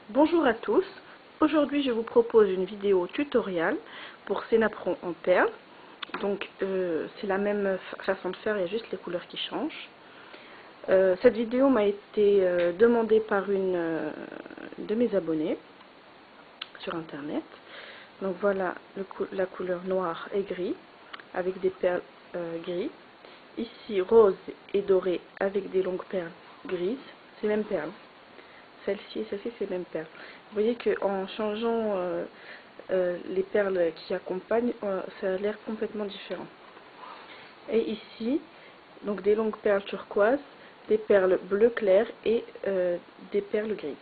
Bonjour à tous, aujourd'hui je vous propose une vidéo tutoriel pour ces napperons en perles. Donc c'est la même façon de faire, il y a juste les couleurs qui changent. Cette vidéo m'a été demandée par une de mes abonnés sur internet. Donc voilà la couleur noire et gris avec des perles gris. Ici rose et doré avec des longues perles grises, c'est les mêmes perles. Celle-ci et celle-ci, c'est les mêmes perles. Vous voyez qu'en changeant les perles qui accompagnent, ça a l'air complètement différent. Et ici, donc des longues perles turquoises, des perles bleu clair et des perles grises.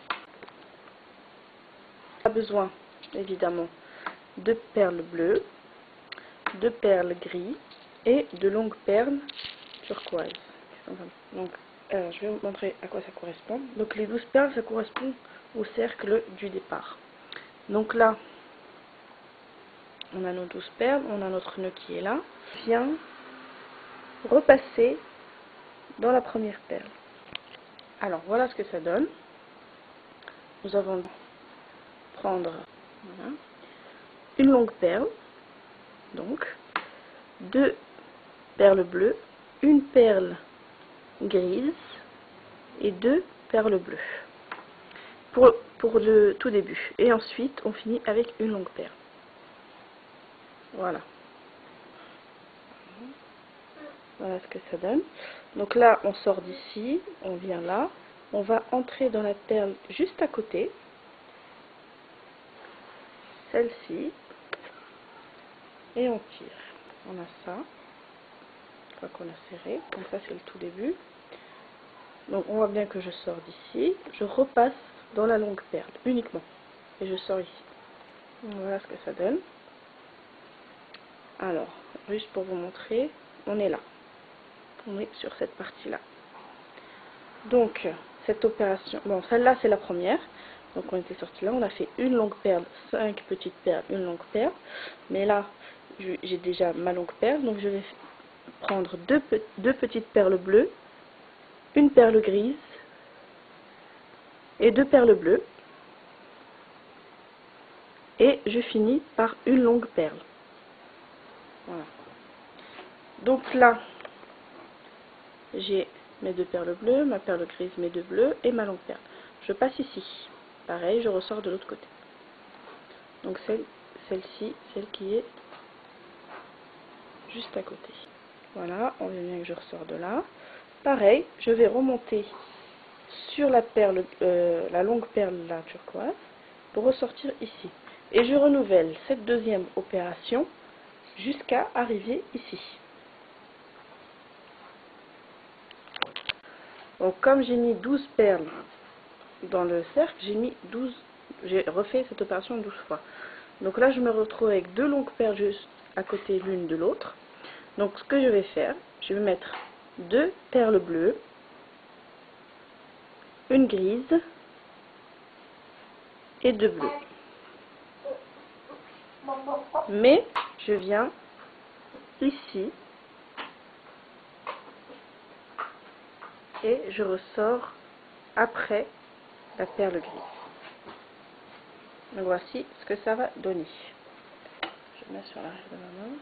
On a besoin évidemment de perles bleues, de perles gris et de longues perles turquoises. Donc, je vais vous montrer à quoi ça correspond. Donc les 12 perles, ça correspond au cercle du départ. Donc là, on a nos 12 perles, on a notre nœud qui est là. On vient repasser dans la première perle. Alors voilà ce que ça donne. Nous allons prendre voilà, une longue perle, donc deux perles bleues, une perle grise et deux perles bleues pour le tout début. Et ensuite, on finit avec une longue perle. Voilà. Voilà ce que ça donne. Donc là, on sort d'ici, on vient là, on va entrer dans la perle juste à côté, celle-ci, et on tire. On a ça, une fois qu'on a serré, donc ça c'est le tout début. Donc on voit bien que je sors d'ici, je repasse dans la longue perle, uniquement, et je sors ici. Donc voilà ce que ça donne. Alors, juste pour vous montrer, on est là. On est sur cette partie-là. Donc, cette opération, bon, celle-là c'est la première. Donc, on était sorti là, on a fait une longue perle, 5 petites perles, une longue perle. Mais là, j'ai déjà ma longue perle, donc je vais prendre deux petites perles bleues, une perle grise et deux perles bleues. Et je finis par une longue perle. Voilà. Donc là, j'ai mes deux perles bleues, ma perle grise, mes deux bleus et ma longue perle. Je passe ici. Pareil, je ressors de l'autre côté. Donc celle-ci, celle qui est juste à côté. Voilà, on voit bien que je ressors de là. Pareil, je vais remonter sur la perle, la longue perle la turquoise pour ressortir ici. Et je renouvelle cette deuxième opération jusqu'à arriver ici. Donc comme j'ai mis 12 perles dans le cercle, j'ai refait cette opération 12 fois. Donc là je me retrouve avec deux longues perles juste à côté l'une de l'autre. Donc ce que je vais faire, je vais mettre deux perles bleues, une grise et deux bleues. Mais je viens ici et je ressors après la perle grise. Donc voici ce que ça va donner. Je mets sur l'arrière de ma main.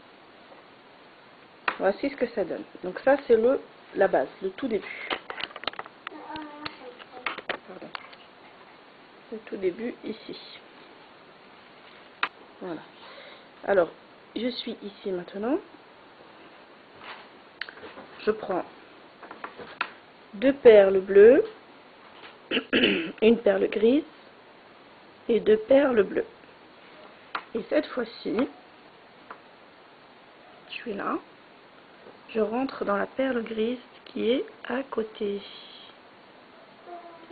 Voici ce que ça donne. Donc ça c'est la base, le tout début. Pardon. Le tout début ici. Voilà. Alors, je suis ici maintenant. Je prends deux perles bleues, une perle grise et deux perles bleues. Et cette fois-ci, je suis là. Je rentre dans la perle grise qui est à côté.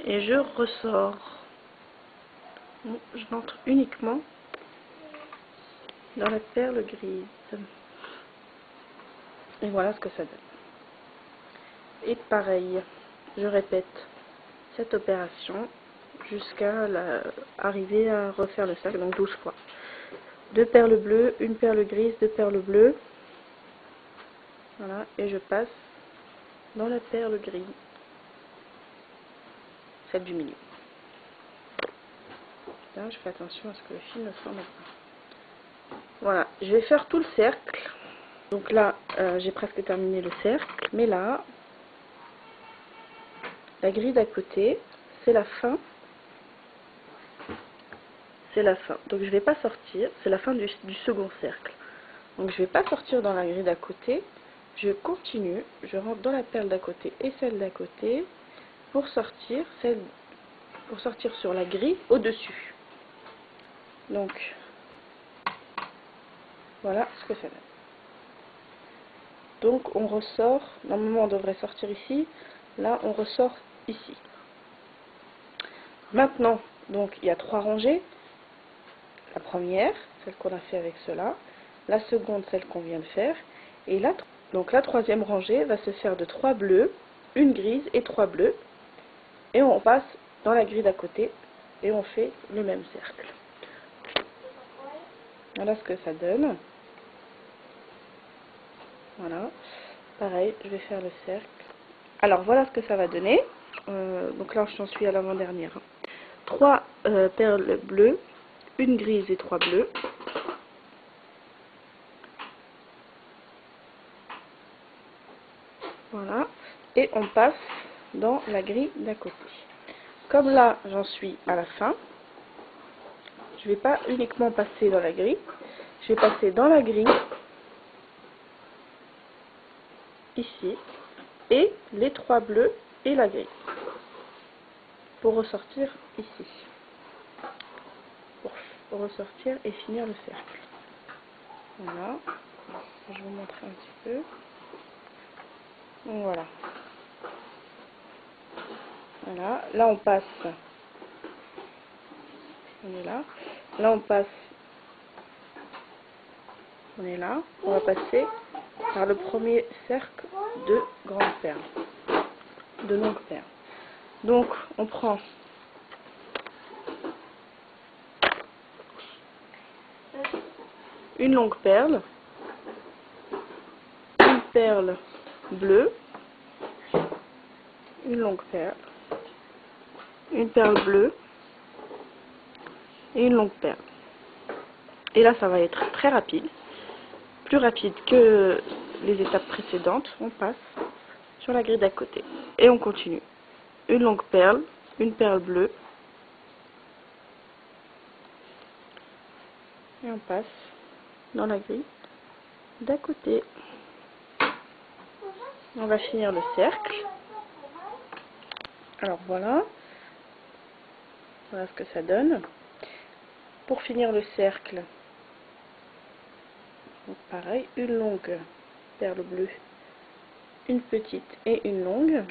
Et je ressors. Je rentre uniquement dans la perle grise. Et voilà ce que ça donne. Et pareil, je répète cette opération jusqu'à arriver à refaire le cercle, donc 12 fois. Deux perles bleues, une perle grise, deux perles bleues. Voilà, et je passe dans la perle grise, celle du milieu. bien, je fais attention à ce que le fil ne s'en mêle pas. Voilà, je vais faire tout le cercle. Donc là, j'ai presque terminé le cercle, mais là, la grille d'à côté, c'est la fin. C'est la fin. Donc je ne vais pas sortir, c'est la fin du second cercle. Donc je ne vais pas sortir dans la grille d'à côté, je continue, je rentre dans la perle d'à côté et celle d'à côté pour sortir sur la grille au-dessus. Donc voilà ce que ça donne. Donc on ressort, normalement on devrait sortir ici, là on ressort ici. Maintenant, donc il y a 3 rangées. La première, celle qu'on a fait avec cela, la seconde, celle qu'on vient de faire, et donc la troisième rangée va se faire de 3 bleus, une grise et 3 bleus, et on passe dans la grille d'à côté et on fait le même cercle. Voilà ce que ça donne. Voilà, pareil, je vais faire le cercle. Alors voilà ce que ça va donner. Donc là j'en suis à l'avant-dernière. 3 perles bleues, une grise et 3 bleus. Voilà, et on passe dans la grille d'à côté. Comme là j'en suis à la fin, je ne vais pas uniquement passer dans la grille, je vais passer dans la grille, ici, et les 3 bleus et la grille, pour ressortir ici, pour ressortir et finir le cercle. Voilà, je vais vous montrer un petit peu. Donc voilà. Voilà, là on passe, on est là, là on passe, on est là, on va passer par le premier cercle de grandes perles, de longues perles. Donc on prend une longue perle, une perle bleue, une longue perle, une perle bleue et une longue perle. Et là ça va être très rapide, plus rapide que les étapes précédentes. On passe sur la grille d'à côté et on continue. Une longue perle, une perle bleue et on passe dans la grille d'à côté. On va finir le cercle. Alors voilà, voilà ce que ça donne. Pour finir le cercle, donc pareil, une longue perle bleue, une petite et une longue.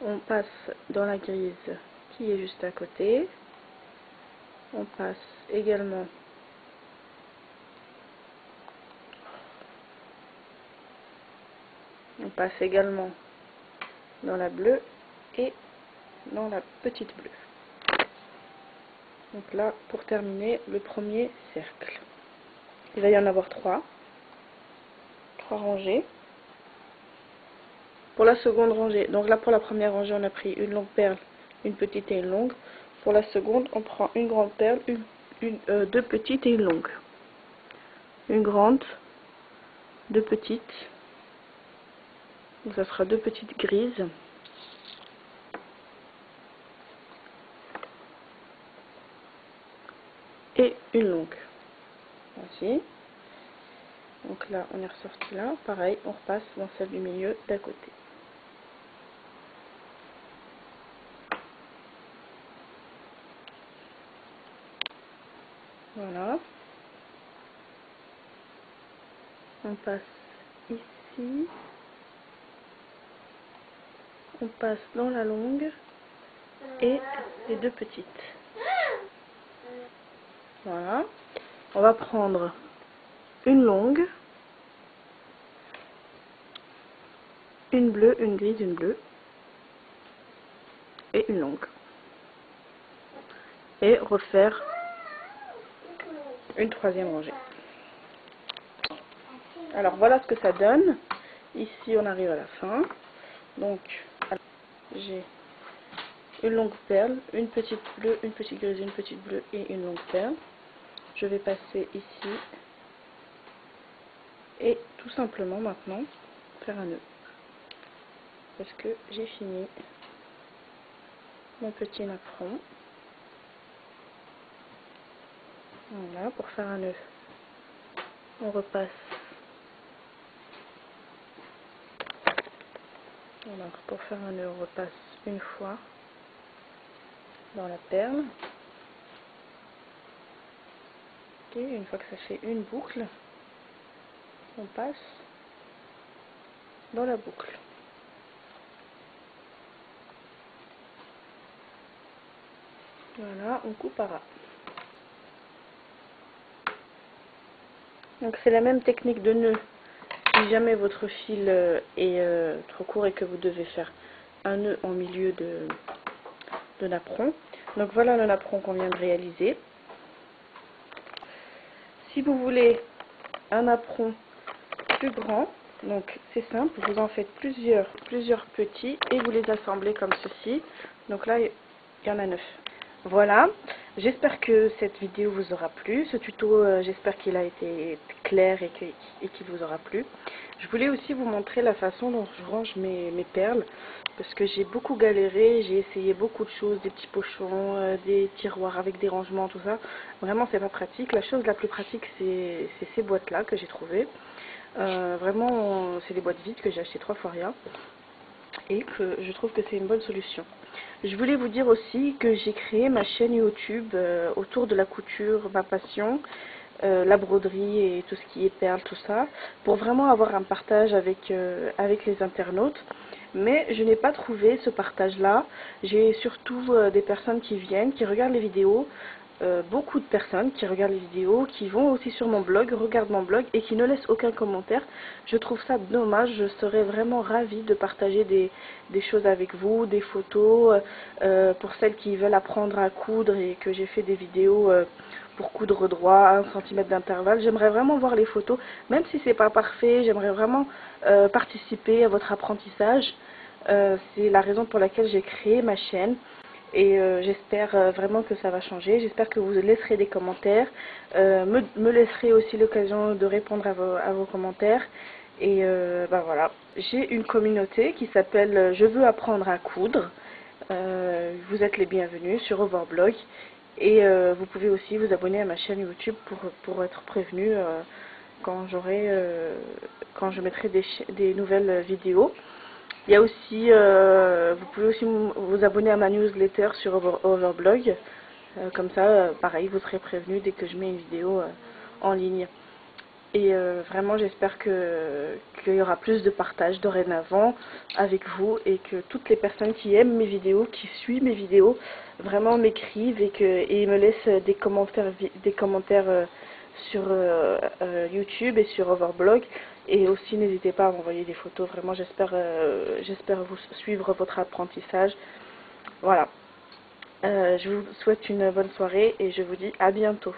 On passe dans la grise qui est juste à côté. On passe également dans la bleue et dans la petite bleue. Donc là, pour terminer le premier cercle, il va y en avoir 3 rangées. Pour la seconde rangée, donc là pour la première rangée on a pris une longue perle, une petite et une longue. Pour la seconde on prend une grande perle, deux petites et une longue. Une grande, deux petites, donc ça sera 2 petites grises. Et une longue. Voici. Donc là on est ressorti là, pareil, on repasse dans celle du milieu d'à côté. Voilà. On passe ici. On passe dans la longue et les 2 petites. Voilà. On va prendre une longue, une bleue, une grise, une bleue et une longue. Et refaire une 3e rangée. Alors voilà ce que ça donne. Ici on arrive à la fin. Donc j'ai une longue perle, une petite bleue, une petite grise, une petite bleue et une longue perle. Je vais passer ici et tout simplement maintenant faire un nœud parce que j'ai fini mon petit napperon. Voilà, pour faire un nœud, on repasse. Alors, pour faire un nœud, on repasse une fois dans la perle. Et une fois que ça fait une boucle, on passe dans la boucle. Voilà, on coupe à ras. Donc c'est la même technique de nœud. Si jamais votre fil est trop court et que vous devez faire un nœud en milieu de napperon. Donc voilà le napperon qu'on vient de réaliser. Si vous voulez un napperon plus grand, donc c'est simple, vous en faites plusieurs petits et vous les assemblez comme ceci. Donc là il y en a 9. Voilà, j'espère que cette vidéo vous aura plu. Ce tuto, j'espère qu'il a été clair et qu'il vous aura plu. Je voulais aussi vous montrer la façon dont je range mes perles, parce que j'ai beaucoup galéré, j'ai essayé beaucoup de choses, des petits pochons, des tiroirs avec des rangements, tout ça. Vraiment, c'est pas pratique. La chose la plus pratique, c'est ces boîtes-là que j'ai trouvées. Vraiment, c'est des boîtes vides que j'ai acheté 3 fois rien et que je trouve que c'est une bonne solution. Je voulais vous dire aussi que j'ai créé ma chaîne YouTube autour de la couture, ma passion, la broderie et tout ce qui est perles, tout ça, pour vraiment avoir un partage avec les internautes. Mais je n'ai pas trouvé ce partage-là. J'ai surtout des personnes qui viennent, qui regardent les vidéos, beaucoup de personnes qui regardent les vidéos, qui vont aussi sur mon blog, regardent mon blog et qui ne laissent aucun commentaire. Je trouve ça dommage. Je serais vraiment ravie de partager des choses avec vous, des photos, pour celles qui veulent apprendre à coudre et que j'ai fait des vidéos pour coudre droit, 1 cm d'intervalle. J'aimerais vraiment voir les photos, même si c'est pas parfait, j'aimerais vraiment participer à votre apprentissage. C'est la raison pour laquelle j'ai créé ma chaîne. Et j'espère vraiment que ça va changer. J'espère que vous laisserez des commentaires. Me laisserez aussi l'occasion de répondre à vos commentaires. Et ben voilà. J'ai une communauté qui s'appelle Je veux apprendre à coudre. Vous êtes les bienvenus sur Overblog. Et vous pouvez aussi vous abonner à ma chaîne YouTube pour être prévenu quand je mettrai des nouvelles vidéos. Il y a aussi, vous pouvez aussi vous abonner à ma newsletter sur Overblog. Comme ça, pareil, vous serez prévenu dès que je mets une vidéo en ligne. Et vraiment, j'espère qu'il y aura plus de partage dorénavant avec vous et que toutes les personnes qui aiment mes vidéos, qui suivent mes vidéos, vraiment m'écrivent et me laissent des commentaires sur YouTube et sur Overblog. Et aussi, n'hésitez pas à m'envoyer des photos. Vraiment, j'espère vous suivre votre apprentissage. Voilà. Je vous souhaite une bonne soirée et je vous dis à bientôt.